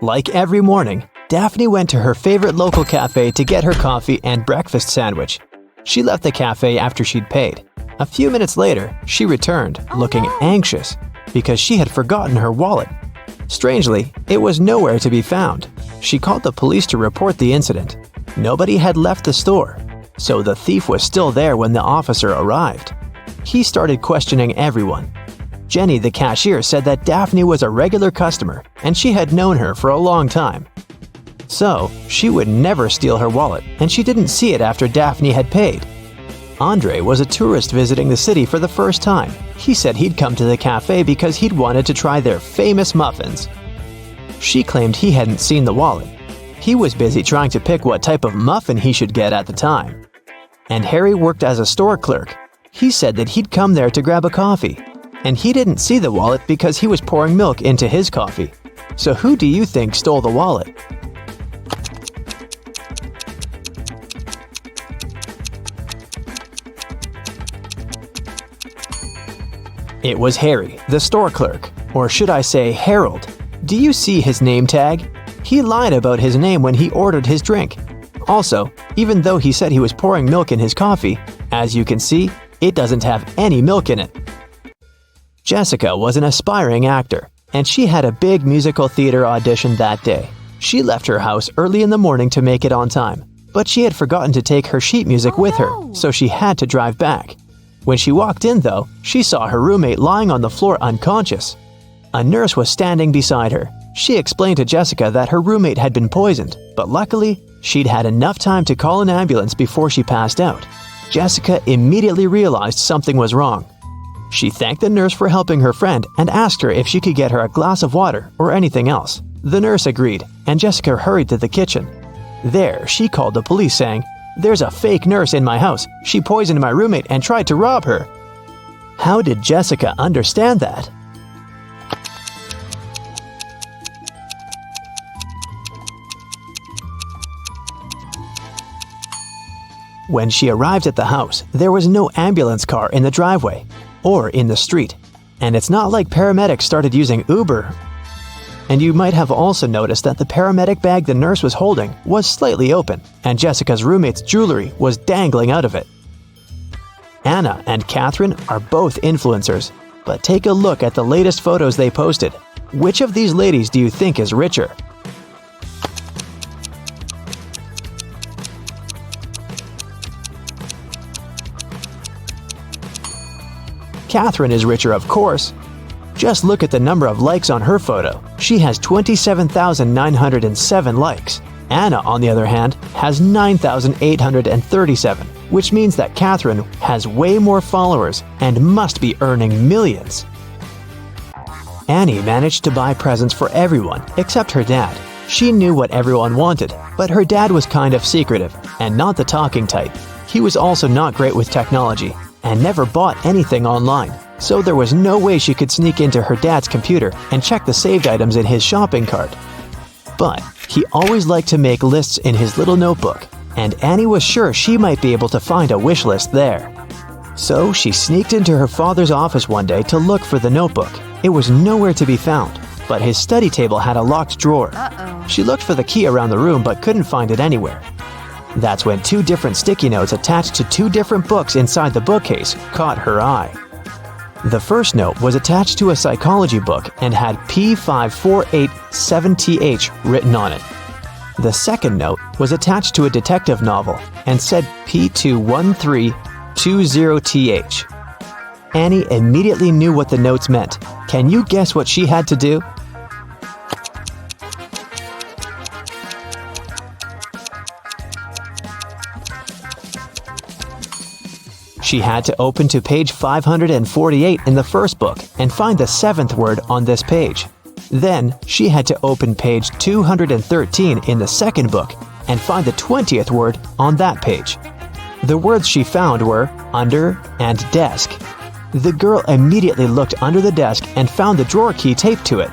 Like every morning, Daphne went to her favorite local cafe to get her coffee and breakfast sandwich. She left the cafe after she'd paid. A few minutes later, she returned, looking anxious, because she had forgotten her wallet. Strangely, it was nowhere to be found. She called the police to report the incident. Nobody had left the store, so the thief was still there when the officer arrived. He started questioning everyone. Jenny, the cashier, said that Daphne was a regular customer and she had known her for a long time. So, she would never steal her wallet, and she didn't see it after Daphne had paid. Andre was a tourist visiting the city for the first time. He said he'd come to the cafe because he'd wanted to try their famous muffins. She claimed he hadn't seen the wallet. He was busy trying to pick what type of muffin he should get at the time. And Harry worked as a store clerk. He said that he'd come there to grab a coffee, and he didn't see the wallet because he was pouring milk into his coffee. So who do you think stole the wallet? It was Harry, the store clerk, or should I say Harold. Do you see his name tag? He lied about his name when he ordered his drink. Also, even though he said he was pouring milk in his coffee, as you can see, it doesn't have any milk in it. Jessica was an aspiring actor, and she had a big musical theater audition that day. She left her house early in the morning to make it on time, but she had forgotten to take her sheet music with her, so she had to drive back. When she walked in, though, she saw her roommate lying on the floor unconscious. A nurse was standing beside her. She explained to Jessica that her roommate had been poisoned, but luckily, she'd had enough time to call an ambulance before she passed out. Jessica immediately realized something was wrong. She thanked the nurse for helping her friend and asked her if she could get her a glass of water or anything else. The nurse agreed, and Jessica hurried to the kitchen. There, she called the police saying, "There's a fake nurse in my house. She poisoned my roommate and tried to rob her." How did Jessica understand that? When she arrived at the house, there was no ambulance car in the driveway or in the street. And it's not like paramedics started using Uber. And you might have also noticed that the paramedic bag the nurse was holding was slightly open, and Jessica's roommate's jewelry was dangling out of it. Anna and Catherine are both influencers, but take a look at the latest photos they posted. Which of these ladies do you think is richer? Catherine is richer, of course. Just look at the number of likes on her photo. She has 27,907 likes. Anna, on the other hand, has 9,837, which means that Catherine has way more followers and must be earning millions. Annie managed to buy presents for everyone except her dad. She knew what everyone wanted, but her dad was kind of secretive and not the talking type. He was also not great with technology and never bought anything online. So there was no way she could sneak into her dad's computer and check the saved items in his shopping cart. But he always liked to make lists in his little notebook, and Annie was sure she might be able to find a wish list there. So she sneaked into her father's office one day to look for the notebook. It was nowhere to be found, but his study table had a locked drawer. She looked for the key around the room but couldn't find it anywhere. That's when 2 different sticky notes attached to 2 different books inside the bookcase caught her eye. The first note was attached to a psychology book and had P5487TH written on it. The second note was attached to a detective novel and said P21320TH. Annie immediately knew what the notes meant. Can you guess what she had to do? She had to open to page 548 in the first book and find the 7th word on this page. Then, she had to open page 213 in the second book and find the 20th word on that page. The words she found were under and desk. The girl immediately looked under the desk and found the drawer key taped to it.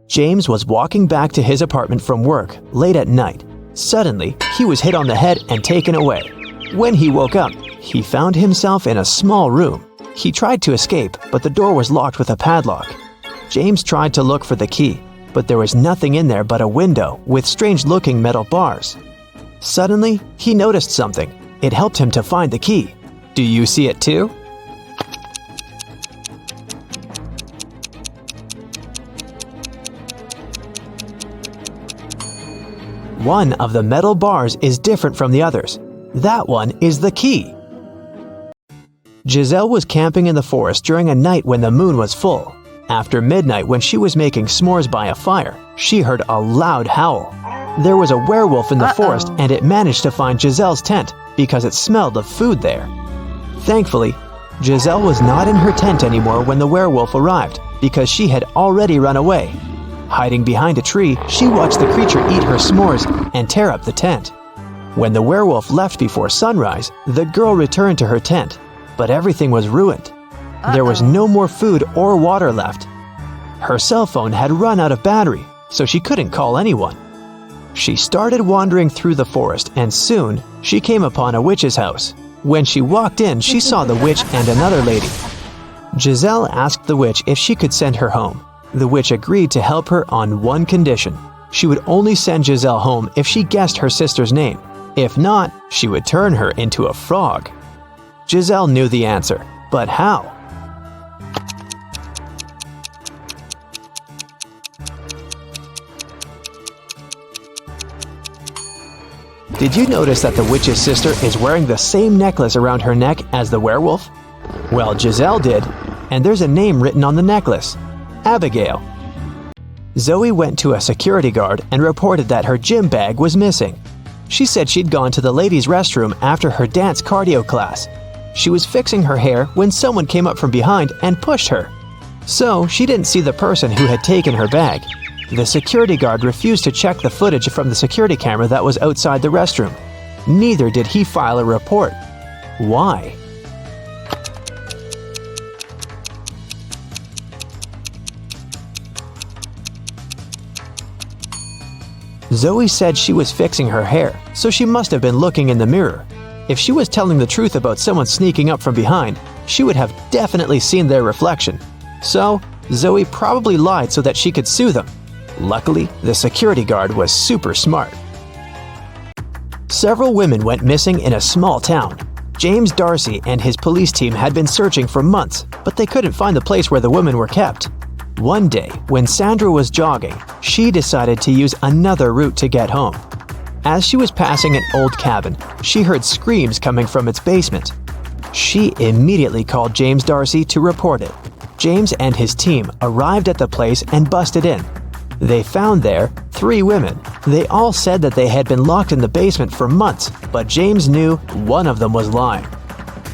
James was walking back to his apartment from work late at night. Suddenly, he was hit on the head and taken away. When he woke up, he found himself in a small room. He tried to escape, but the door was locked with a padlock. James tried to look for the key, but there was nothing in there but a window with strange-looking metal bars. Suddenly, he noticed something. It helped him to find the key. Do you see it too? One of the metal bars is different from the others. That one is the key. Giselle was camping in the forest during a night when the moon was full. After midnight, when she was making s'mores by a fire, she heard a loud howl. There was a werewolf in the forest, and it managed to find Giselle's tent because it smelled of food there. Thankfully, Giselle was not in her tent anymore when the werewolf arrived because she had already run away. Hiding behind a tree, she watched the creature eat her s'mores and tear up the tent. When the werewolf left before sunrise, the girl returned to her tent, but everything was ruined. There was no more food or water left. Her cell phone had run out of battery, so she couldn't call anyone. She started wandering through the forest, and soon she came upon a witch's house. When she walked in, she saw the witch and another lady. Giselle asked the witch if she could send her home. The witch agreed to help her on one condition. She would only send Giselle home if she guessed her sister's name. If not, she would turn her into a frog. Giselle knew the answer, but how? Did you notice that the witch's sister is wearing the same necklace around her neck as the werewolf? Well, Giselle did, and there's a name written on the necklace: Abigail. Zoe went to a security guard and reported that her gym bag was missing. She said she'd gone to the ladies' restroom after her dance cardio class. She was fixing her hair when someone came up from behind and pushed her. So she didn't see the person who had taken her bag. The security guard refused to check the footage from the security camera that was outside the restroom. Neither did he file a report. Why? Zoe said she was fixing her hair, so she must have been looking in the mirror. If she was telling the truth about someone sneaking up from behind, she would have definitely seen their reflection. So, Zoe probably lied so that she could sue them. Luckily, the security guard was super smart. Several women went missing in a small town. James Darcy and his police team had been searching for months, but they couldn't find the place where the women were kept. One day, when Sandra was jogging, she decided to use another route to get home. As she was passing an old cabin, she heard screams coming from its basement. She immediately called James Darcy to report it. James and his team arrived at the place and busted in. They found there 3 women. They all said that they had been locked in the basement for months, but James knew one of them was lying.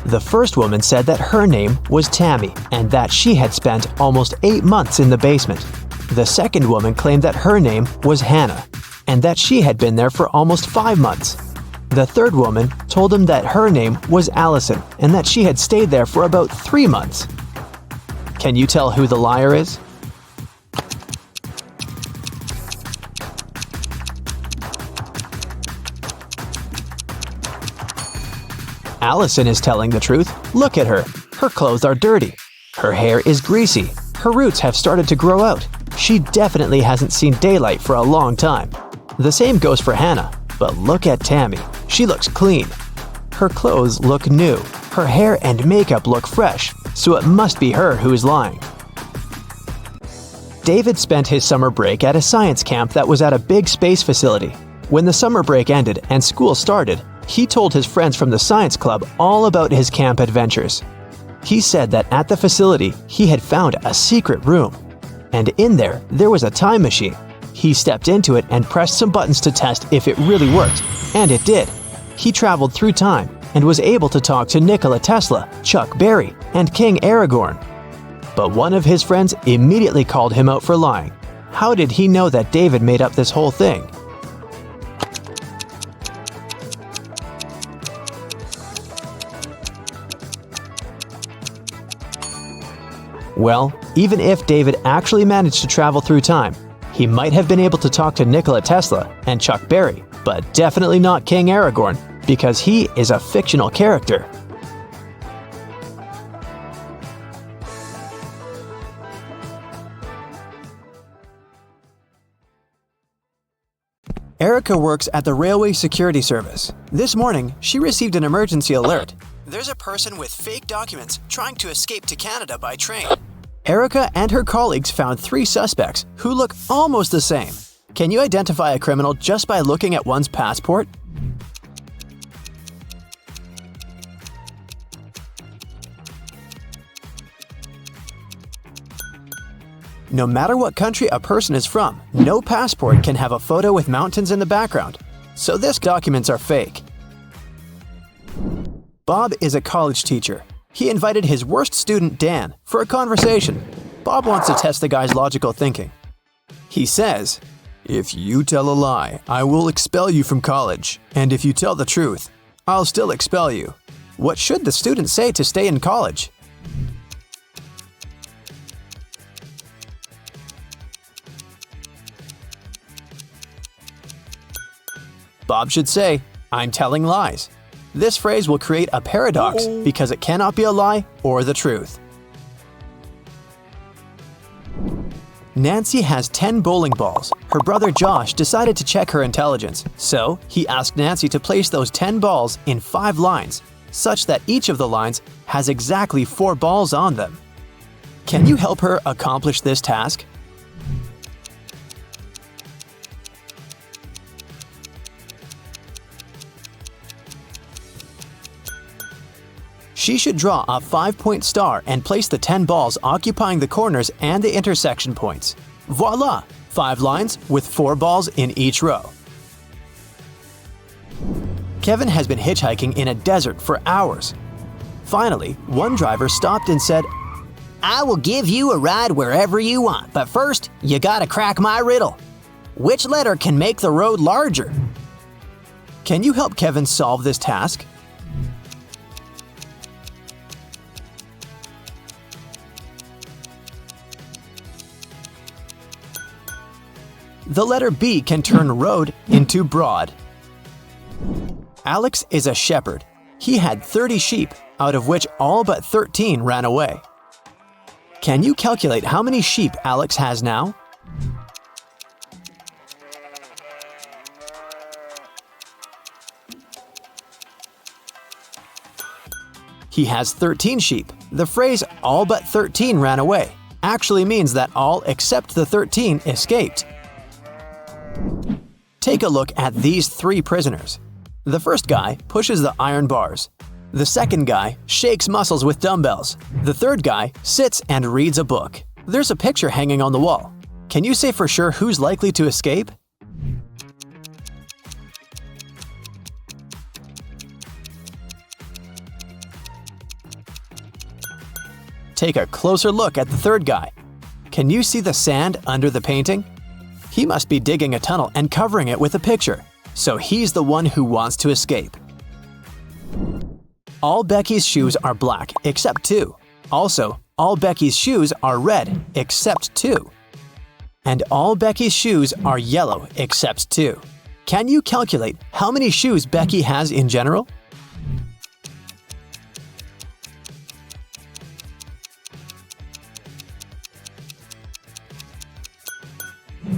The first woman said that her name was Tammy and that she had spent almost 8 months in the basement. The second woman claimed that her name was Hannah and that she had been there for almost 5 months. The third woman told him that her name was Allison and that she had stayed there for about 3 months. Can you tell who the liar is? Allison is telling the truth. Look at her. Her clothes are dirty. Her hair is greasy. Her roots have started to grow out. She definitely hasn't seen daylight for a long time. The same goes for Hannah. But look at Tammy. She looks clean. Her clothes look new. Her hair and makeup look fresh, so it must be her who is lying. David spent his summer break at a science camp that was at a big space facility. When the summer break ended and school started, he told his friends from the science club all about his camp adventures. He said that at the facility, he had found a secret room. And in there was a time machine. He stepped into it and pressed some buttons to test if it really worked, and it did. He traveled through time and was able to talk to Nikola Tesla, Chuck Berry, and King Aragorn. But one of his friends immediately called him out for lying. How did he know that David made up this whole thing? Well, even if David actually managed to travel through time, he might have been able to talk to Nikola Tesla and Chuck Berry, but definitely not King Aragorn, because he is a fictional character. Erica works at the Railway Security Service. This morning, she received an emergency alert. There's a person with fake documents trying to escape to Canada by train. Erica and her colleagues found 3 suspects who look almost the same. Can you identify a criminal just by looking at one's passport? No matter what country a person is from, no passport can have a photo with mountains in the background, so these documents are fake. Bob is a college teacher. He invited his worst student, Dan, for a conversation. Bob wants to test the guy's logical thinking. He says, "If you tell a lie, I will expel you from college, and if you tell the truth, I'll still expel you." What should the student say to stay in college? Bob should say, "I'm telling lies." This phrase will create a paradox because it cannot be a lie or the truth. Nancy has 10 bowling balls. Her brother Josh decided to check her intelligence, so he asked Nancy to place those 10 balls in 5 lines, such that each of the lines has exactly 4 balls on them. Can you help her accomplish this task? She should draw a 5-point star and place the 10 balls occupying the corners and the intersection points. Voila! 5 lines with 4 balls in each row. Kevin has been hitchhiking in a desert for hours. Finally, one driver stopped and said, "I will give you a ride wherever you want, but first, you gotta crack my riddle. Which letter can make the road larger?" Can you help Kevin solve this task? The letter B can turn road into broad. Alex is a shepherd. He had 30 sheep, out of which all but 13 ran away. Can you calculate how many sheep Alex has now? He has 13 sheep. The phrase "all but 13 ran away" actually means that all except the 13 escaped. Take a look at these 3 prisoners. The first guy pushes the iron bars. The second guy shakes muscles with dumbbells. The third guy sits and reads a book. There's a picture hanging on the wall. Can you say for sure who's likely to escape? Take a closer look at the third guy. Can you see the sand under the painting? He must be digging a tunnel and covering it with a picture, so he's the one who wants to escape. All Becky's shoes are black except 2. Also, all Becky's shoes are red except 2. And all Becky's shoes are yellow except 2. Can you calculate how many shoes Becky has in general?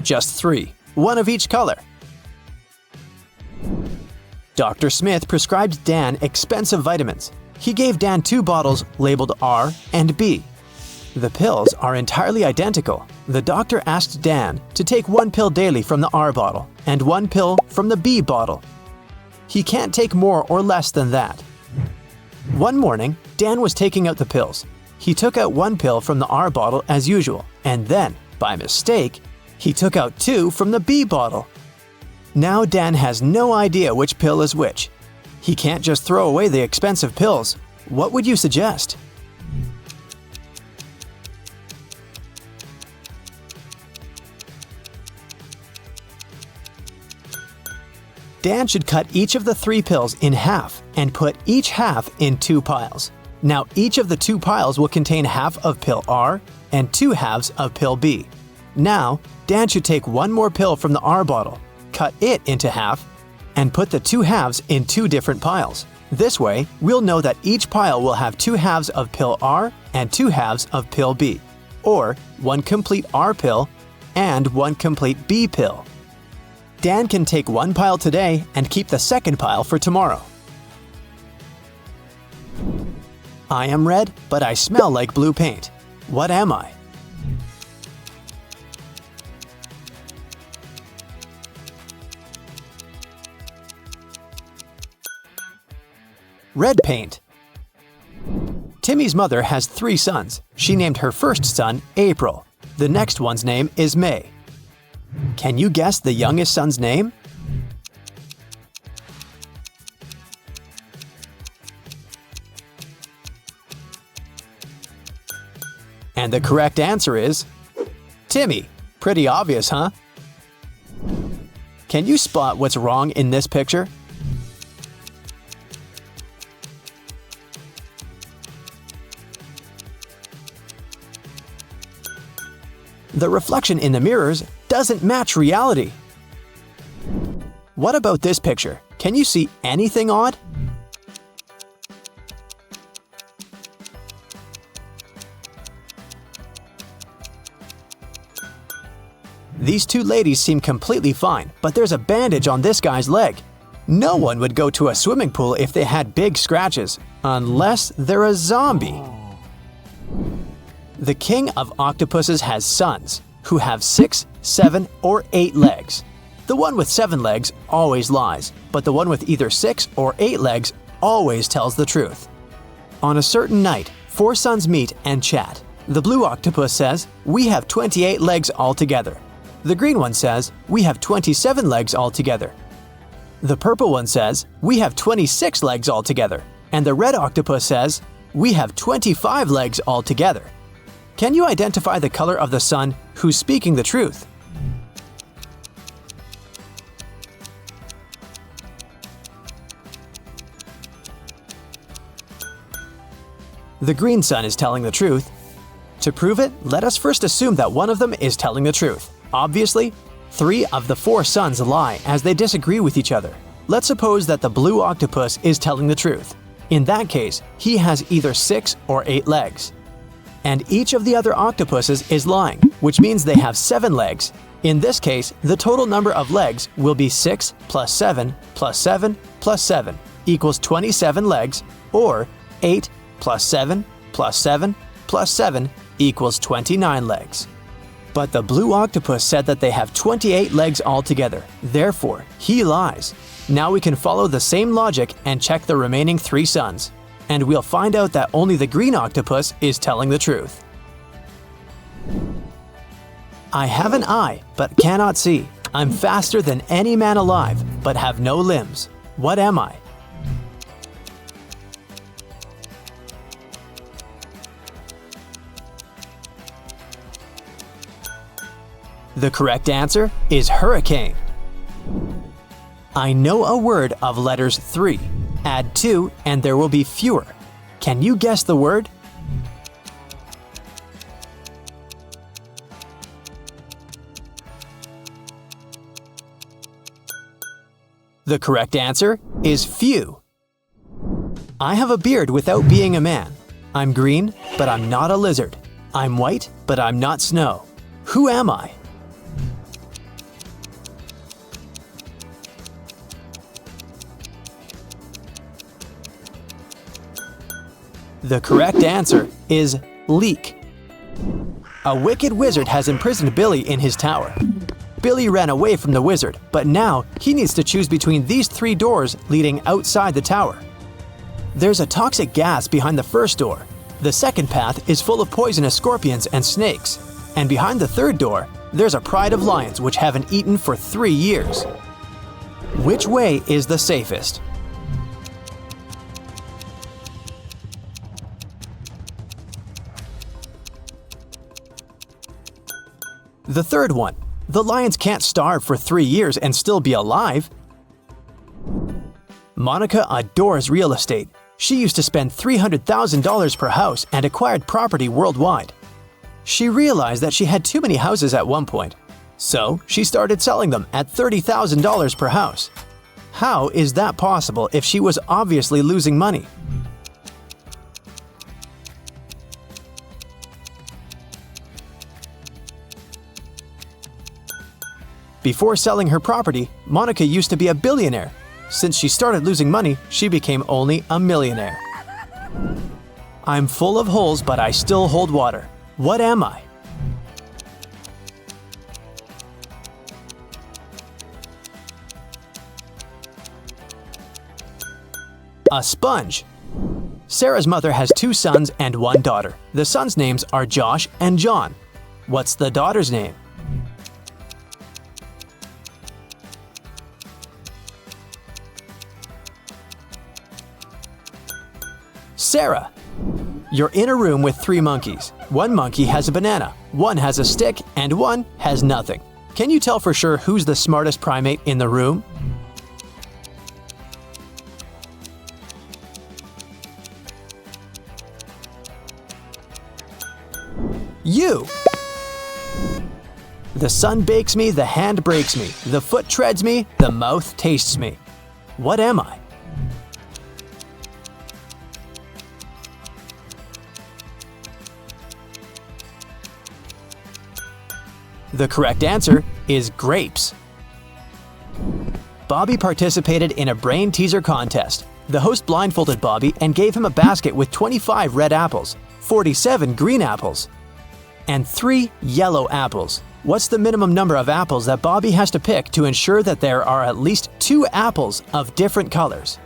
Just 3, one of each color. Dr. Smith prescribed Dan expensive vitamins. He gave Dan 2 bottles labeled R and B. The pills are entirely identical. The doctor asked Dan to take 1 pill daily from the R bottle and 1 pill from the B bottle. He can't take more or less than that. One morning, Dan was taking out the pills. He took out 1 pill from the R bottle as usual, and then, by mistake, he took out 2 from the B bottle. Now Dan has no idea which pill is which. He can't just throw away the expensive pills. What would you suggest? Dan should cut each of the 3 pills in half and put each half in 2 piles. Now each of the 2 piles will contain half of pill R and 2 halves of pill B. Now, Dan should take 1 more pill from the R bottle, cut it into half, and put the 2 halves in 2 different piles. This way, we'll know that each pile will have 2 halves of pill R and 2 halves of pill B, or 1 complete R pill and 1 complete B pill. Dan can take one pile today and keep the second pile for tomorrow. I am red, but I smell like blue paint. What am I? Red paint. Timmy's mother has 3 sons. She named her first son April. The next one's name is May. Can you guess the youngest son's name? And the correct answer is Timmy. Pretty obvious, huh? Can you spot what's wrong in this picture? The reflection in the mirrors doesn't match reality. What about this picture? Can you see anything odd? These 2 ladies seem completely fine, but there's a bandage on this guy's leg. No one would go to a swimming pool if they had big scratches, unless they're a zombie. The king of octopuses has sons, who have 6, 7, or 8 legs. The one with 7 legs always lies, but the one with either 6 or 8 legs always tells the truth. On a certain night, 4 sons meet and chat. The blue octopus says, "We have 28 legs altogether." The green one says, "We have 27 legs altogether." The purple one says, "We have 26 legs altogether." And the red octopus says, "We have 25 legs altogether." Can you identify the color of the sun who's speaking the truth? The green sun is telling the truth. To prove it, let us first assume that one of them is telling the truth. Obviously, 3 of the 4 sons lie as they disagree with each other. Let's suppose that the blue octopus is telling the truth. In that case, he has either 6 or 8 legs. And each of the other octopuses is lying, which means they have 7 legs. In this case, the total number of legs will be 6 plus 7 plus 7 plus 7 equals 27 legs, or 8 plus 7 plus 7 plus 7 equals 29 legs. But the blue octopus said that they have 28 legs altogether, therefore he lies. Now we can follow the same logic and check the remaining 3 sons. And we'll find out that only the green octopus is telling the truth. I have an eye, but cannot see. I'm faster than any man alive, but have no limbs. What am I? The correct answer is hurricane. I know a word of letters 3. Add 2 and there will be fewer. Can you guess the word? The correct answer is few. I have a beard without being a man. I'm green, but I'm not a lizard. I'm white, but I'm not snow. Who am I? The correct answer is leek. A wicked wizard has imprisoned Billy in his tower. Billy ran away from the wizard, but now he needs to choose between these 3 doors leading outside the tower. There's a toxic gas behind the first door. The second path is full of poisonous scorpions and snakes. And behind the third door, there's a pride of lions which haven't eaten for 3 years. Which way is the safest? The third one. The lions can't starve for 3 years and still be alive. Monica adores real estate. She used to spend $300,000 per house and acquired property worldwide. She realized that she had too many houses at one point, so she started selling them at $30,000 per house. How is that possible if she was obviously losing money? Before selling her property, Monica used to be a billionaire. Since she started losing money, she became only a millionaire. I'm full of holes, but I still hold water. What am I? A sponge. Sarah's mother has 2 sons and 1 daughter. The sons' names are Josh and John. What's the daughter's name? Sarah. You're in a room with 3 monkeys. 1 monkey has a banana, 1 has a stick, and 1 has nothing. Can you tell for sure who's the smartest primate in the room? You! The sun bakes me, the hand breaks me, the foot treads me, the mouth tastes me. What am I? The correct answer is grapes. Bobby participated in a brain teaser contest. The host blindfolded Bobby and gave him a basket with 25 red apples, 47 green apples, and 3 yellow apples. What's the minimum number of apples that Bobby has to pick to ensure that there are at least 2 apples of different colors?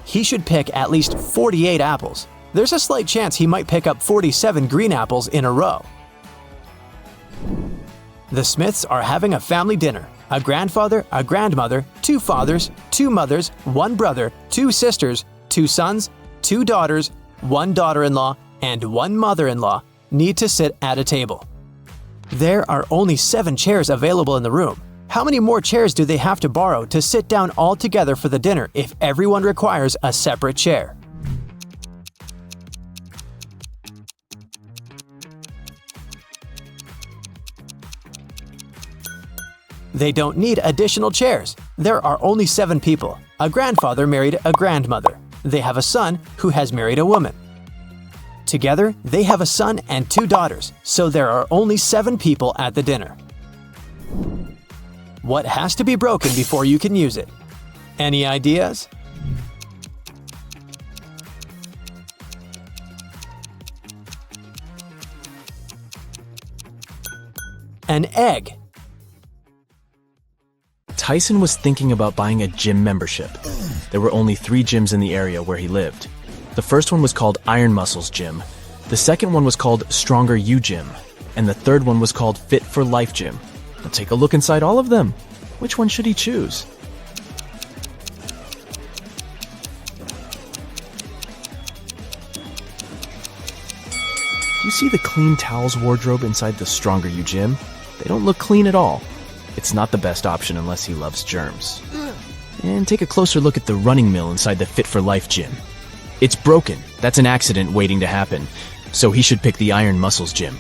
He should pick at least 48 apples. There's a slight chance he might pick up 47 green apples in a row. The Smiths are having a family dinner. A grandfather, a grandmother, 2 fathers, 2 mothers, 1 brother, 2 sisters, 2 sons, 2 daughters, 1 daughter-in-law, and 1 mother-in-law need to sit at a table. There are only 7 chairs available in the room. How many more chairs do they have to borrow to sit down all together for the dinner if everyone requires a separate chair? They don't need additional chairs. There are only 7 people. A grandfather married a grandmother. They have a son who has married a woman. Together, they have a son and 2 daughters, so there are only 7 people at the dinner. What has to be broken before you can use it? Any ideas? An egg. Tyson was thinking about buying a gym membership. There were only 3 gyms in the area where he lived. The first one was called Iron Muscles Gym, the second one was called Stronger You Gym, and the third one was called Fit for Life Gym. Now take a look inside all of them. Which one should he choose? Do you see the clean towels wardrobe inside the Stronger You Gym? They don't look clean at all. It's not the best option unless he loves germs. And take a closer look at the running mill inside the Fit for Life Gym. It's broken. That's an accident waiting to happen. So he should pick the Iron Muscles Gym.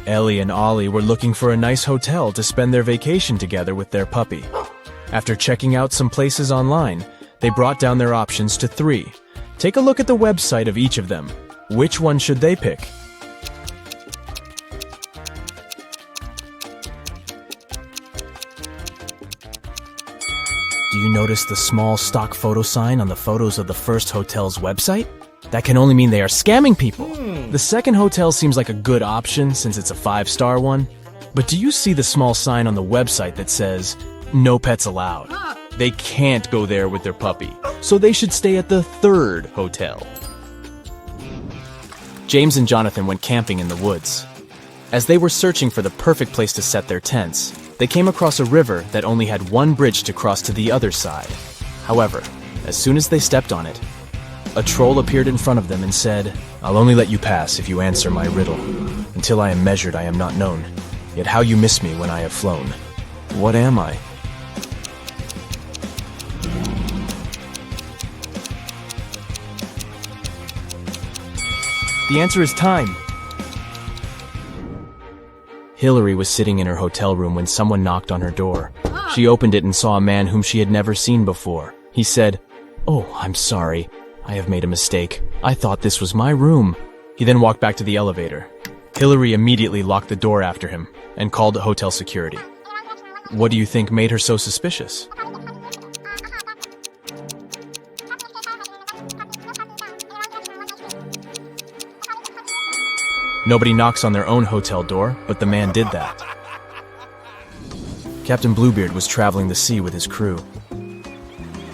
Ellie and Ollie were looking for a nice hotel to spend their vacation together with their puppy. After checking out some places online, they brought down their options to 3. Take a look at the website of each of them. Which one should they pick? Do you notice the small stock photo sign on the photos of the first hotel's website? That can only mean they are scamming people. The second hotel seems like a good option since it's a 5-star one. But do you see the small sign on the website that says, "No pets allowed"? They can't go there with their puppy, so they should stay at the 3rd hotel. James and Jonathan went camping in the woods. As they were searching for the perfect place to set their tents, they came across a river that only had 1 bridge to cross to the other side. However, as soon as they stepped on it, a troll appeared in front of them and said, "I'll only let you pass if you answer my riddle. Until I am measured, I am not known. Yet how you miss me when I have flown. What am I?" The answer is time. Hillary was sitting in her hotel room when someone knocked on her door. She opened it and saw a man whom she had never seen before. He said, "Oh, I'm sorry. I have made a mistake. I thought this was my room." He then walked back to the elevator. Hillary immediately locked the door after him and called hotel security. What do you think made her so suspicious? Nobody knocks on their own hotel door, but the man did that. Captain Bluebeard was traveling the sea with his crew.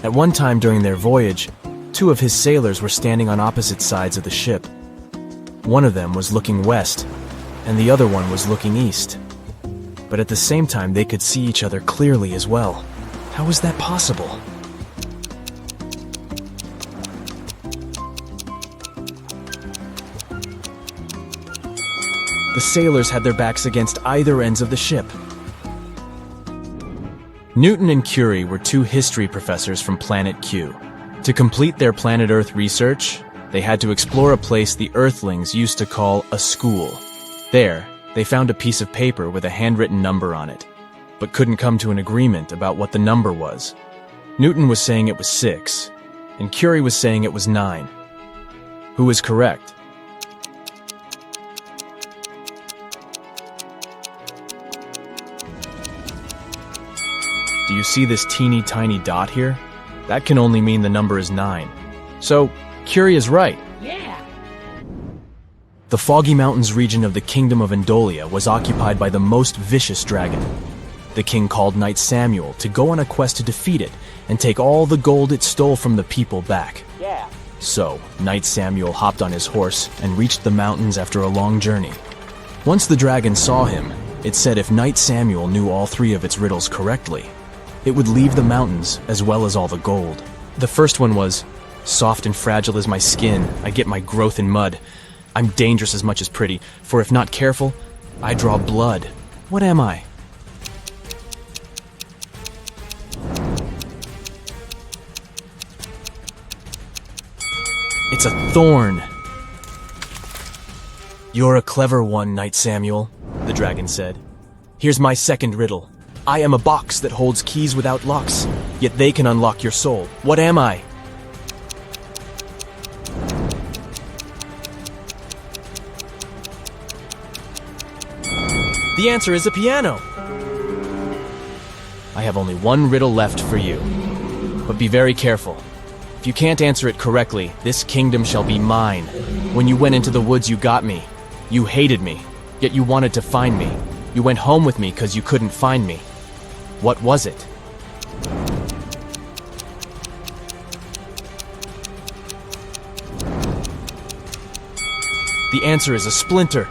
At one time during their voyage, 2 of his sailors were standing on opposite sides of the ship. One of them was looking west, and the other one was looking east. But at the same time, they could see each other clearly as well. How is that possible? The sailors had their backs against either ends of the ship. Newton and Curie were 2 history professors from Planet Q. To complete their planet Earth research, they had to explore a place the Earthlings used to call a school. There, they found a piece of paper with a handwritten number on it, but couldn't come to an agreement about what the number was. Newton was saying it was 6, and Curie was saying it was 9. Who is correct? Do you see this teeny tiny dot here? That can only mean the number is 9. So, Curie is right. Yeah. The Foggy Mountains region of the Kingdom of Endolia was occupied by the most vicious dragon. The king called Knight Samuel to go on a quest to defeat it and take all the gold it stole from the people back. Yeah. So, Knight Samuel hopped on his horse and reached the mountains after a long journey. Once the dragon saw him, it said if Knight Samuel knew all 3 of its riddles correctly, it would leave the mountains as well as all the gold. The first one was, "Soft and fragile is my skin, I get my growth in mud. I'm dangerous as much as pretty, for if not careful, I draw blood. What am I?" It's a thorn. "You're a clever one, Knight Samuel," the dragon said. "Here's my second riddle. I am a box that holds keys without locks, yet they can unlock your soul. What am I?" The answer is a piano. I have only one riddle left for you, but be very careful. If you can't answer it correctly, this kingdom shall be mine. When you went into the woods, you got me. You hated me, yet you wanted to find me. You went home with me because you couldn't find me. What was it? The answer is a splinter.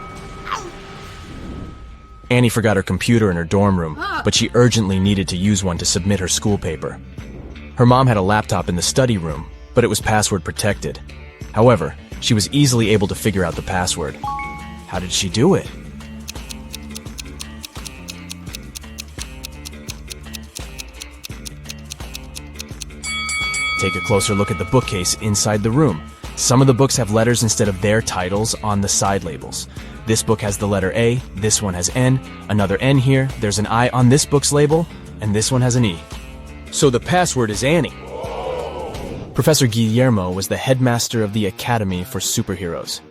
Annie forgot her computer in her dorm room, but she urgently needed to use one to submit her school paper. Her mom had a laptop in the study room, but it was password protected. However, she was easily able to figure out the password. How did she do it? Take a closer look at the bookcase inside the room. Some of the books have letters instead of their titles on the side labels. This book has the letter A, this one has N, another N here, there's an I on this book's label, and this one has an E. So the password is Annie. Professor Guillermo was the headmaster of the Academy for Superheroes.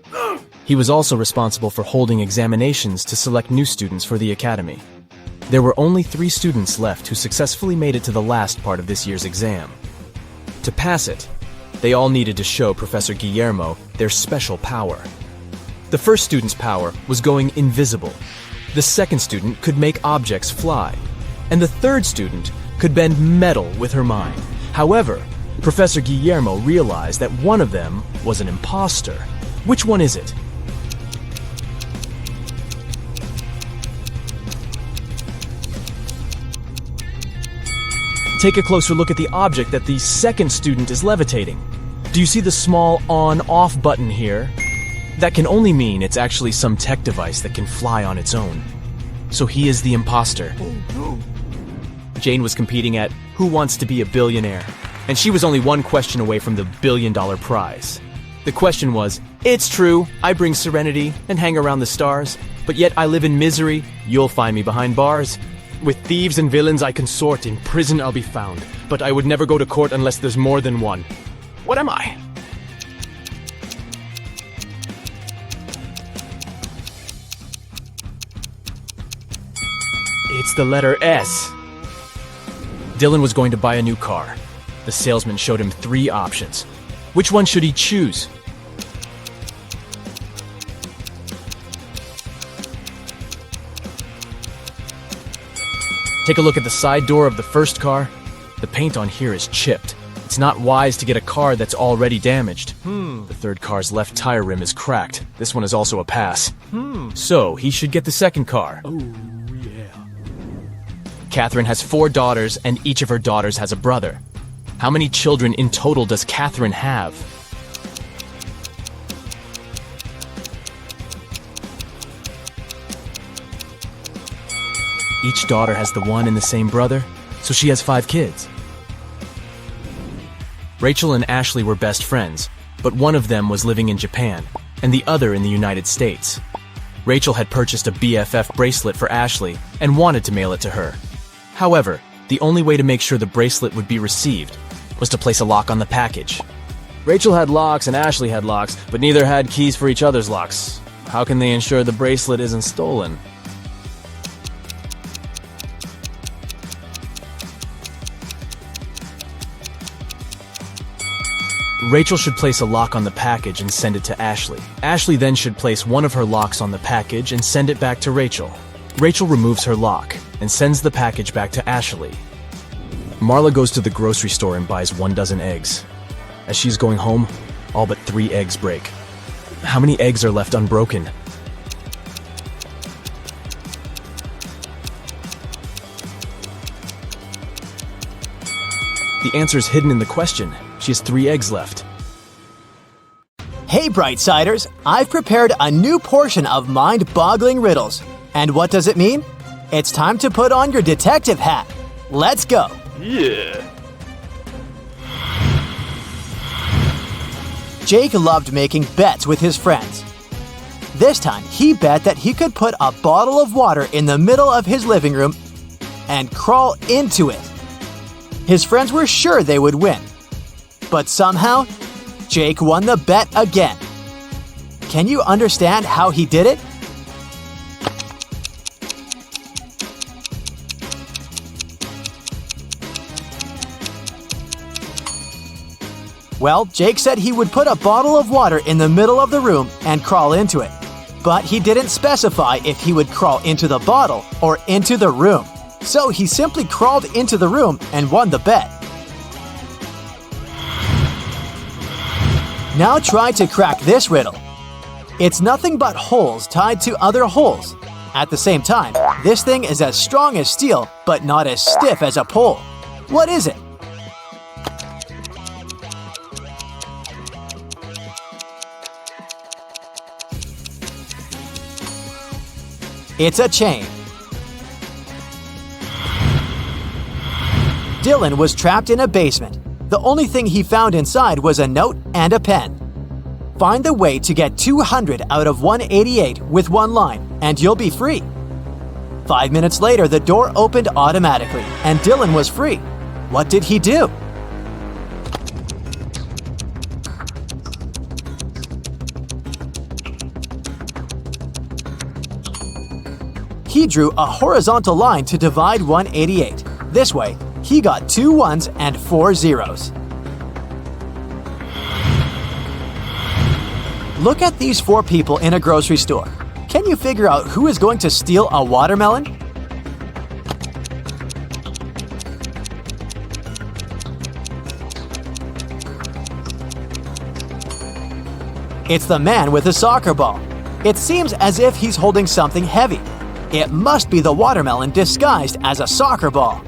He was also responsible for holding examinations to select new students for the Academy. There were only 3 students left who successfully made it to the last part of this year's exam. To pass it, they all needed to show Professor Guillermo their special power. The first student's power was going invisible. The second student could make objects fly. And the third student could bend metal with her mind. However, Professor Guillermo realized that one of them was an impostor. Which one is it? Take a closer look at the object that the second student is levitating. Do you see the small on-off button here? That can only mean it's actually some tech device that can fly on its own. So he is the imposter. Jane was competing at Who Wants to Be a Billionaire? And she was only one question away from the $1 billion prize. The question was, "It's true, I bring serenity and hang around the stars, but yet I live in misery, you'll find me behind bars." With thieves and villains I consort, in prison I'll be found. But I would never go to court unless there's more than one. What am I? It's the letter S. Dylan was going to buy a new car. The salesman showed him 3 options. Which one should he choose? Take a look at the side door of the first car. The paint on here is chipped. It's not wise to get a car that's already damaged. The third car's left tire rim is cracked. This one is also a pass. So he should get the second car. Oh, yeah. Catherine has 4 daughters, and each of her daughters has a brother. How many children in total does Catherine have? Each daughter has the one and the same brother, so she has 5 kids. Rachel and Ashley were best friends, but one of them was living in Japan, and the other in the United States. Rachel had purchased a BFF bracelet for Ashley and wanted to mail it to her. However, the only way to make sure the bracelet would be received was to place a lock on the package. Rachel had locks and Ashley had locks, but neither had keys for each other's locks. How can they ensure the bracelet isn't stolen? Rachel should place a lock on the package and send it to Ashley. Ashley then should place one of her locks on the package and send it back to Rachel. Rachel removes her lock and sends the package back to Ashley. Marla goes to the grocery store and buys 1 dozen eggs. As she's going home, all but 3 eggs break. How many eggs are left unbroken? The answer is hidden in the question. She has 3 eggs left. Hey Brightsiders, I've prepared a new portion of mind-boggling riddles. And what does it mean? It's time to put on your detective hat. Let's go. Yeah. Jake loved making bets with his friends. This time, he bet that he could put a bottle of water in the middle of his living room and crawl into it. His friends were sure they would win. But somehow, Jake won the bet again. Can you understand how he did it? Well, Jake said he would put a bottle of water in the middle of the room and crawl into it. But he didn't specify if he would crawl into the bottle or into the room. So he simply crawled into the room and won the bet. Now try to crack this riddle. It's nothing but holes tied to other holes. At the same time, this thing is as strong as steel, but not as stiff as a pole. What is it? It's a chain. Dylan was trapped in a basement. The only thing he found inside was a note and a pen. Find the way to get 200 out of 188 with 1 line, and you'll be free. 5 minutes later, the door opened automatically, and Dylan was free. What did he do? He drew a horizontal line to divide 188. This way, he got 2 1s and 4 zeros. Look at these 4 people in a grocery store. Can you figure out who is going to steal a watermelon? It's the man with a soccer ball. It seems as if he's holding something heavy. It must be the watermelon disguised as a soccer ball.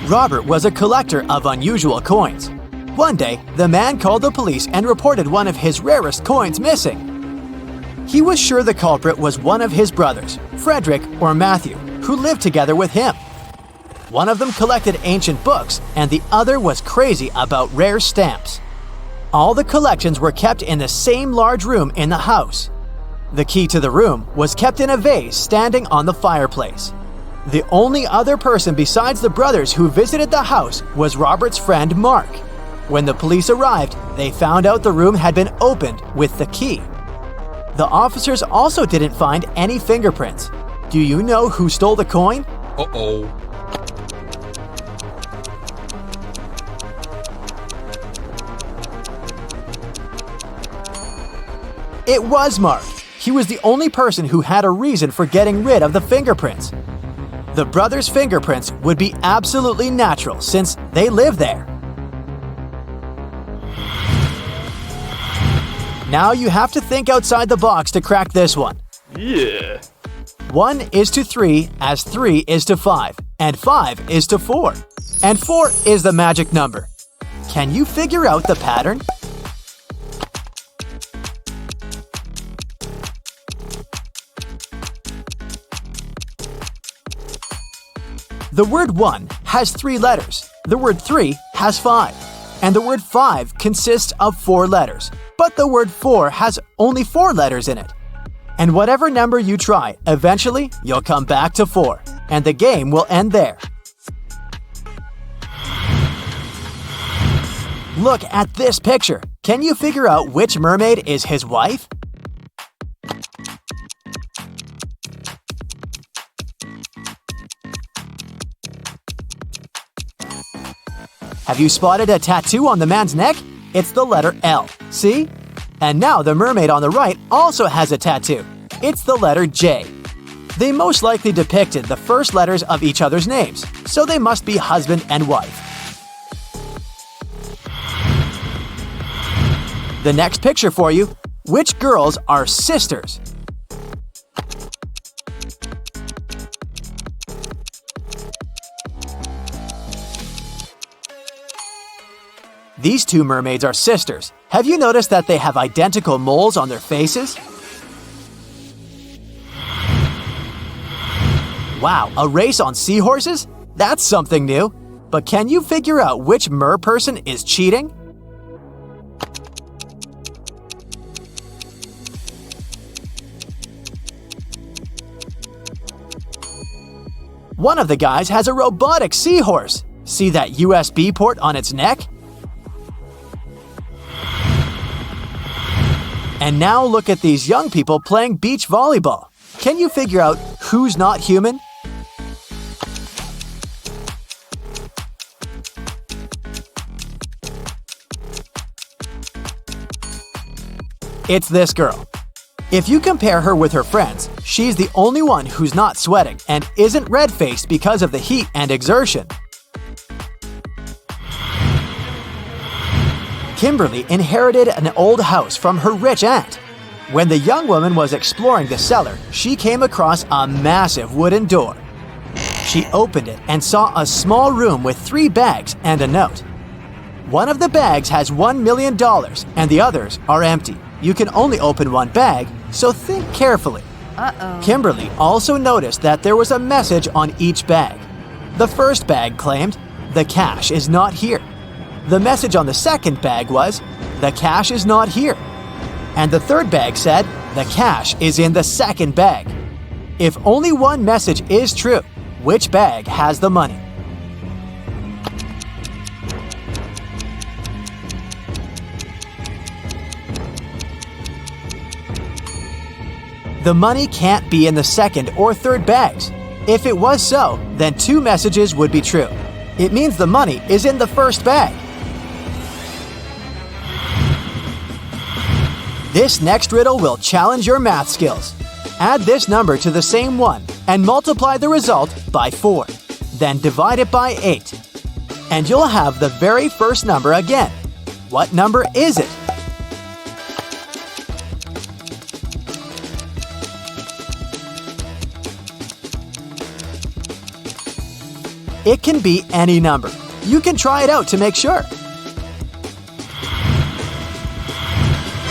Robert was a collector of unusual coins. One day, the man called the police and reported one of his rarest coins missing. He was sure the culprit was one of his brothers, Frederick or Matthew, who lived together with him. One of them collected ancient books, and the other was crazy about rare stamps. All the collections were kept in the same large room in the house. The key to the room was kept in a vase standing on the fireplace. The only other person besides the brothers who visited the house was Robert's friend Mark. When the police arrived, they found out the room had been opened with the key. The officers also didn't find any fingerprints. Do you know who stole the coin? Uh-oh. It was Mark. He was the only person who had a reason for getting rid of the fingerprints. The brothers' fingerprints would be absolutely natural since they live there. Now you have to think outside the box to crack this one. Yeah. 1 is to 3 as 3 is to 5, and 5 is to 4. And 4 is the magic number. Can you figure out the pattern? The word 1 has 3 letters, the word 3 has 5, and the word 5 consists of 4 letters, but the word 4 has only 4 letters in it. And whatever number you try, eventually you'll come back to 4, and the game will end there. Look at this picture. Can you figure out which mermaid is his wife? Have you spotted a tattoo on the man's neck? It's the letter L. See? And now the mermaid on the right also has a tattoo. It's the letter J. They most likely depicted the first letters of each other's names, so they must be husband and wife. The next picture for you. Which girls are sisters? These two mermaids are sisters. Have you noticed that they have identical moles on their faces? Wow, a race on seahorses? That's something new. But can you figure out which mer person is cheating? One of the guys has a robotic seahorse. See that USB port on its neck? And now look at these young people playing beach volleyball. Can you figure out who's not human? It's this girl. If you compare her with her friends, she's the only one who's not sweating and isn't red-faced because of the heat and exertion. Kimberly inherited an old house from her rich aunt. When the young woman was exploring the cellar, she came across a massive wooden door. She opened it and saw a small room with 3 bags and a note. One of the bags has $1 million and the others are empty. You can only open one bag, so think carefully. Uh-oh. Kimberly also noticed that there was a message on each bag. The first bag claimed, "The cash is not here." The message on the second bag was, "The cash is not here." And the third bag said, "The cash is in the second bag." If only one message is true, which bag has the money? The money can't be in the second or third bags. If it was so, then 2 messages would be true. It means the money is in the first bag. This next riddle will challenge your math skills. Add this number to the same one and multiply the result by 4. Then divide it by 8. And you'll have the very first number again. What number is it? It can be any number. You can try it out to make sure.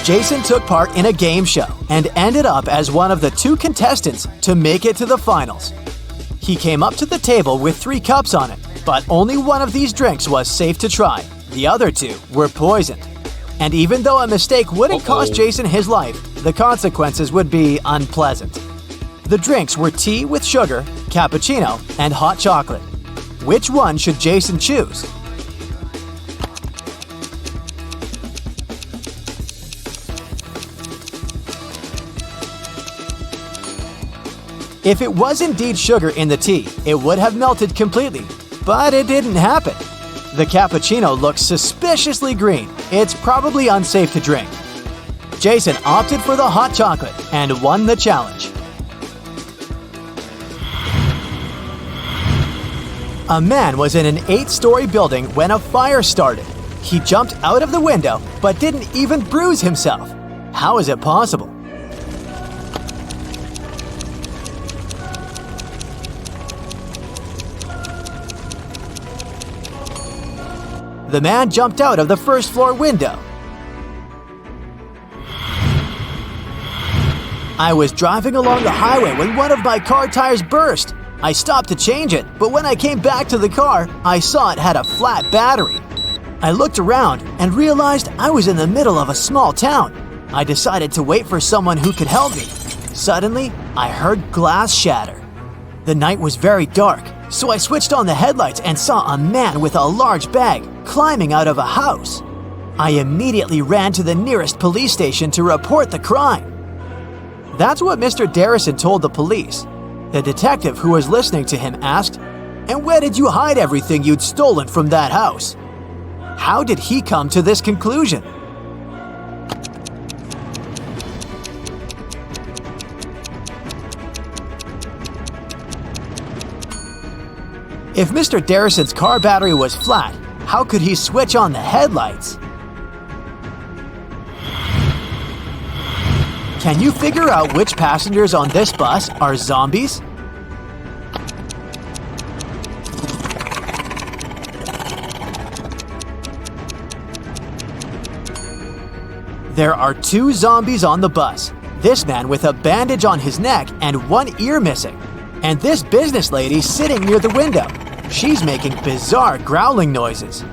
Jason took part in a game show and ended up as one of the 2 contestants to make it to the finals. He came up to the table with 3 cups on it, but only one of these drinks was safe to try. The other 2 were poisoned. And even though a mistake wouldn't cost Jason his life, the consequences would be unpleasant. The drinks were tea with sugar, cappuccino, and hot chocolate. Which one should Jason choose? If it was indeed sugar in the tea, it would have melted completely, but it didn't happen. The cappuccino looks suspiciously green. It's probably unsafe to drink. Jason opted for the hot chocolate and won the challenge. A man was in an 8-story building when a fire started. He jumped out of the window but didn't even bruise himself. How is it possible? The man jumped out of the first-floor window. I was driving along the highway when one of my car tires burst. I stopped to change it, but when I came back to the car, I saw it had a flat battery. I looked around and realized I was in the middle of a small town. I decided to wait for someone who could help me. Suddenly, I heard glass shatter. The night was very dark, so I switched on the headlights and saw a man with a large bag climbing out of a house. I immediately ran to the nearest police station to report the crime. That's what Mr. Darrison told the police. The detective who was listening to him asked, "And where did you hide everything you'd stolen from that house?" How did he come to this conclusion? If Mr. Darrison's car battery was flat, how could he switch on the headlights? Can you figure out which passengers on this bus are zombies? There are 2 zombies on the bus. This man with a bandage on his neck and one ear missing. And this business lady sitting near the window. She's making bizarre growling noises.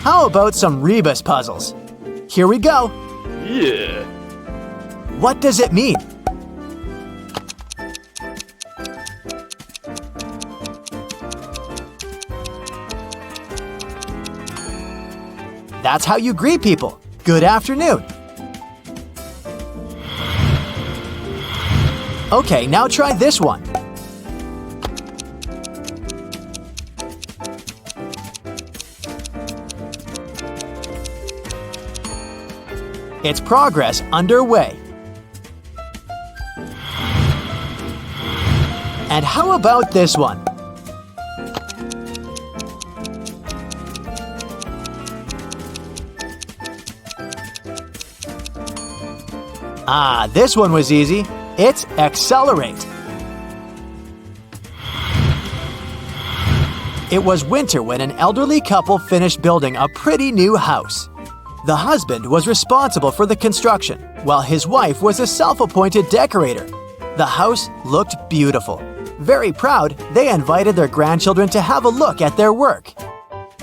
How about some Reebus puzzles? Here we go. Yeah. What does it mean? That's how you greet people. Good afternoon. Okay, now try this one. It's progress underway. And how about this one? Ah, this one was easy. It's accelerate. It was winter when an elderly couple finished building a pretty new house. The husband was responsible for the construction, while his wife was a self-appointed decorator. The house looked beautiful. Very proud, they invited their grandchildren to have a look at their work.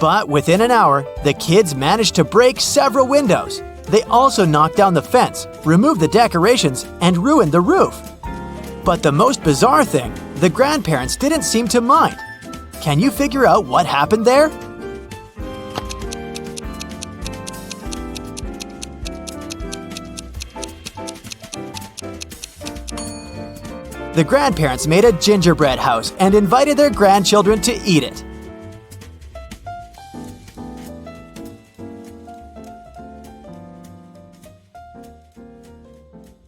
But within an hour, the kids managed to break several windows. They also knocked down the fence, removed the decorations, and ruined the roof. But the most bizarre thing, the grandparents didn't seem to mind. Can you figure out what happened there? The grandparents made a gingerbread house and invited their grandchildren to eat it.